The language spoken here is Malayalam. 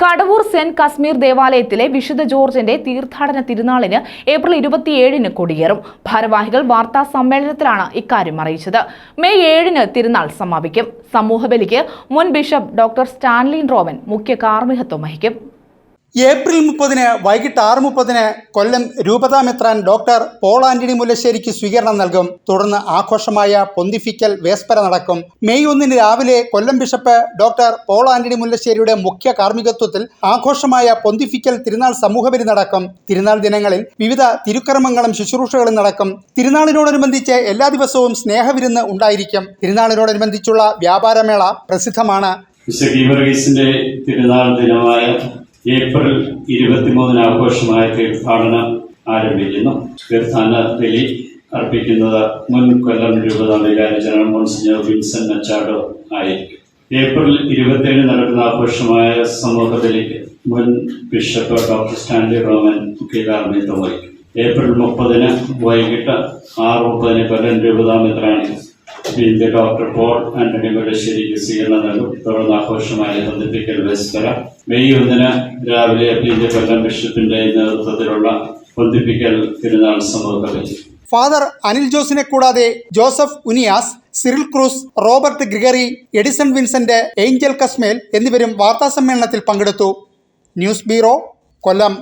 കടവൂർ സെന്റ് കശ്മീർ ദേവാലയത്തിലെ വിശുദ്ധ ജോർജിന്റെ തീർത്ഥാടന തിരുനാളിന് ഏപ്രിൽ 27-ന് കൊടിയേറും. ഭാരവാഹികൾ വാർത്താ സമ്മേളനത്തിലാണ് ഇക്കാര്യം അറിയിച്ചത്. മെയ് 7-ന് തിരുനാൾ സമാപിക്കും. സമൂഹബലിക്ക് മുൻ ബിഷപ്പ് ഡോക്ടർ സ്റ്റാൻലി റോവൻ മുഖ്യ കാർമ്മികത്വം വഹിക്കും. ഏപ്രിൽ 30-ന് വൈകിട്ട് 6:30-ന് കൊല്ലം രൂപതാമെത്രാൻ ഡോക്ടർ പോൾ ആന്റണി മുല്ലശ്ശേരിക്ക് സ്വീകരണം നൽകും. തുടർന്ന് ആഘോഷമായ പൊന്തിഫിക്കൽ വേസ്പര നടക്കും. മെയ് 1-ന് രാവിലെ കൊല്ലം ബിഷപ്പ് ഡോക്ടർ പോൾ ആന്റണി മുല്ലശ്ശേരിയുടെ മുഖ്യ കാർമ്മികത്വത്തിൽ ആഘോഷമായ പൊന്തിഫിക്കൽ തിരുനാൾ സമൂഹബലി നടക്കും. തിരുനാൾ ദിനങ്ങളിൽ വിവിധ തിരുക്കർമ്മങ്ങളും ശുശ്രൂഷകളും നടക്കും. തിരുനാളിനോടനുബന്ധിച്ച് എല്ലാ ദിവസവും സ്നേഹവിരുന്ന് ഉണ്ടായിരിക്കും. തിരുനാളിനോടനുബന്ധിച്ചുള്ള വ്യാപാരമേള പ്രസിദ്ധമാണ്. തിരുനാൾ ദിനമായ ഏപ്രിൽ 23-ന് ആഘോഷമായ തീർത്ഥാടനം ആരംഭിക്കുന്നു. തീർത്ഥാടന ബലി അർപ്പിക്കുന്നത് മുൻ കൊല്ലം രൂപതാ വികാരി ജനറൽ മോൺസിഞ്ഞർ വിൻസെന്റ് മച്ചാഡോ ആയിരിക്കും. ഏപ്രിൽ 27-ന് നടക്കുന്ന ആഘോഷമായ സമൂഹ ബലിക്ക് മുൻ ബിഷപ്പ് ഡോക്ടർ സ്റ്റാൻലി റോവൻ മുഖ്യ കാർമ്മികത്വം വഹിക്കും. ഏപ്രിൽ 30-ന് വൈകിട്ട് 6:30-ന് കൊല്ലം രൂപതാ മെത്രാൻ ഡോക്ടർ പോൾ ആന്റണി മുല്ലശ്ശേരിക്ക് സ്വീകരണം നൽകും. തുടർന്ന് ആഘോഷമായ പൊന്തിഫിക്കൽ വേസ്പര. മെയ് 1-ന് രാവിലെ കൊല്ലം ബിഷപ്പിന്റെ നേതൃത്വത്തിലുള്ള പൊന്തിഫിക്കൽ തിരുനാൾ സമൂഹബലി. ഫാദർ അനിൽ ജോസിനെ കൂടാതെ Joseph Unias, Cyril Cruz, Robert Gregory, Edison Vincent, Angel Kasmel എന്നിവരും വാർത്താസമ്മേളനത്തിൽ പങ്കെടുത്തു. ന്യൂസ് ബ്യൂറോ, കൊല്ലം.